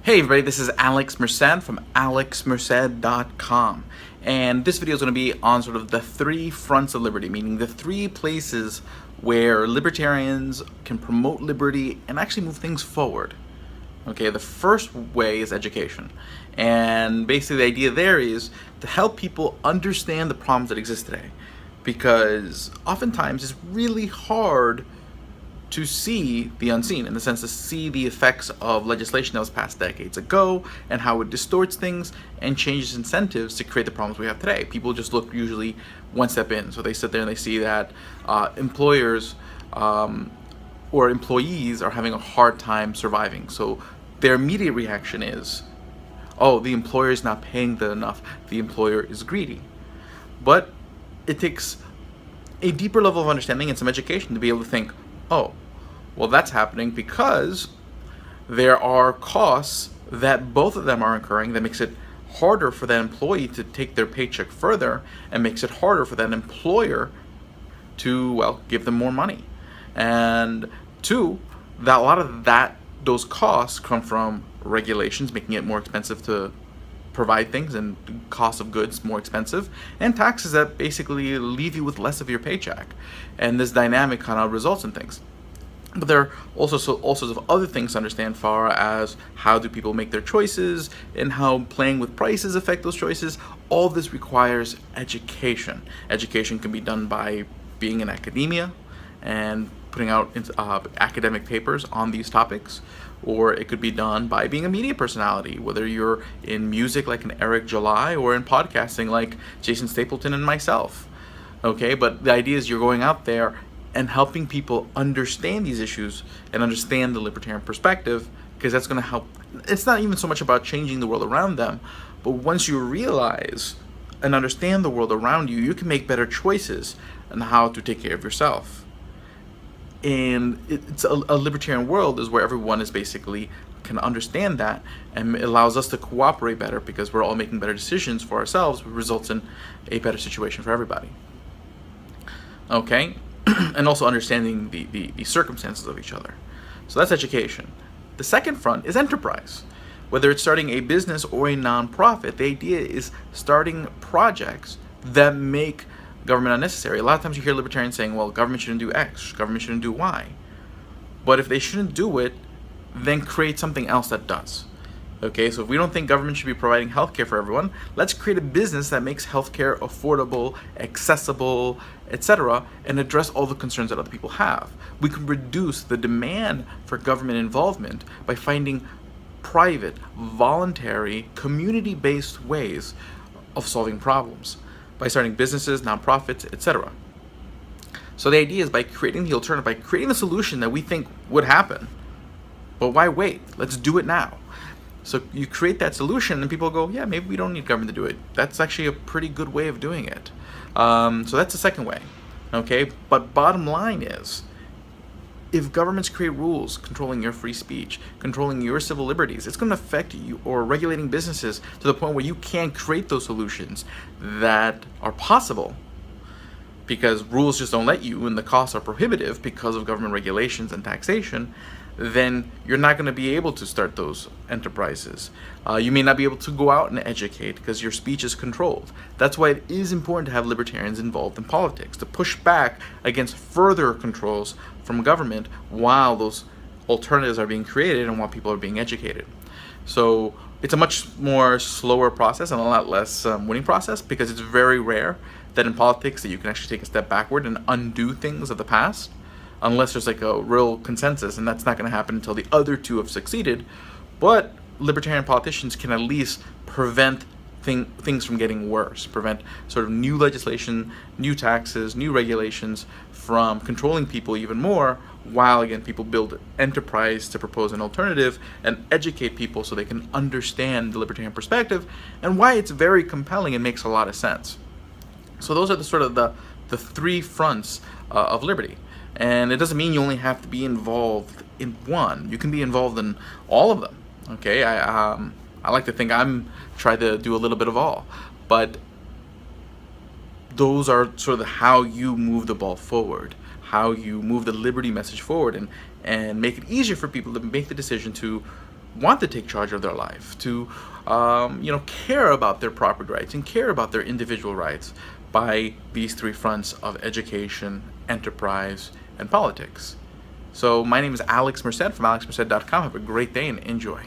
Hey everybody, this is Alex Merced from alexmerced.com, and this video is going to be on sort of the three fronts of liberty, meaning the three places where libertarians can promote liberty and actually move things forward. Okay, the first way is education, and basically the idea there is to help people understand the problems that exist today, because oftentimes it's really hard to see the unseen, in the sense to see the effects of legislation that was passed decades ago and how it distorts things and changes incentives to create the problems we have today. People just look usually one step in, so they sit there and they see that employers or employees are having a hard time surviving. So their immediate reaction is, oh, the employer is not paying enough, the employer is greedy. But it takes a deeper level of understanding and some education to be able to think, oh, well, that's happening because there are costs that both of them are incurring that makes it harder for that employee to take their paycheck further, and makes it harder for that employer to, well, give them more money. And two, that a lot of those costs come from regulations making it more expensive to provide things and cost of goods more expensive, and taxes that basically leave you with less of your paycheck. And this dynamic kind of results in things. But there are also all sorts of other things to understand, far as how do people make their choices and how playing with prices affect those choices. All this requires education. Education can be done by being in academia and putting out academic papers on these topics, or it could be done by being a media personality, whether you're in music like an Eric July or in podcasting like Jason Stapleton and myself. Okay, but the idea is you're going out there and helping people understand these issues and understand the libertarian perspective, because that's going to help. It's not even so much about changing the world around them, but once you realize and understand the world around you, you can make better choices on how to take care of yourself. And it's a libertarian world is where everyone is basically can understand that, and it allows us to cooperate better because we're all making better decisions for ourselves, which results in a better situation for everybody. Okay, and also understanding the circumstances of each other. So that's education. The second front is enterprise. Whether it's starting a business or a nonprofit, the idea is starting projects that make government unnecessary. A lot of times you hear libertarians saying, well, government shouldn't do X, government shouldn't do Y. But if they shouldn't do it, then create something else that does. Okay, so if we don't think government should be providing healthcare for everyone, let's create a business that makes healthcare affordable, accessible, etc., and address all the concerns that other people have. We can reduce the demand for government involvement by finding private, voluntary, community-based ways of solving problems, by starting businesses, nonprofits, etc. So the idea is by creating the alternative, by creating the solution that we think would happen. But why wait? Let's do it now. So you create that solution and people go, yeah, maybe we don't need government to do it. That's actually a pretty good way of doing it. So that's the second way. Okay, but bottom line is, if governments create rules controlling your free speech, controlling your civil liberties, it's going to affect you, or regulating businesses to the point where you can't create those solutions that are possible because rules just don't let you and the costs are prohibitive because of government regulations and taxation. Then you're not going to be able to start those enterprises. You may not be able to go out and educate because your speech is controlled. That's why it is important to have libertarians involved in politics, to push back against further controls from government while those alternatives are being created and while people are being educated. So it's a much more slower process and a lot less winning process, because it's very rare that in politics that you can actually take a step backward and undo things of the past, unless there's like a real consensus, and that's not going to happen until the other two have succeeded. But libertarian politicians can at least prevent things from getting worse, prevent sort of new legislation, new taxes, new regulations from controlling people even more, while again people build enterprise to propose an alternative and educate people so they can understand the libertarian perspective and why it's very compelling and makes a lot of sense. So those are the three fronts of liberty. And it doesn't mean you only have to be involved in one. You can be involved in all of them. Okay, I like to think I'm trying to do a little bit of all, but those are sort of how you move the ball forward, how you move the liberty message forward, and make it easier for people to make the decision to want to take charge of their life, to care about their property rights and care about their individual rights by these three fronts of education, enterprise, and politics. So my name is Alex Merced from alexmerced.com. Have a great day and enjoy.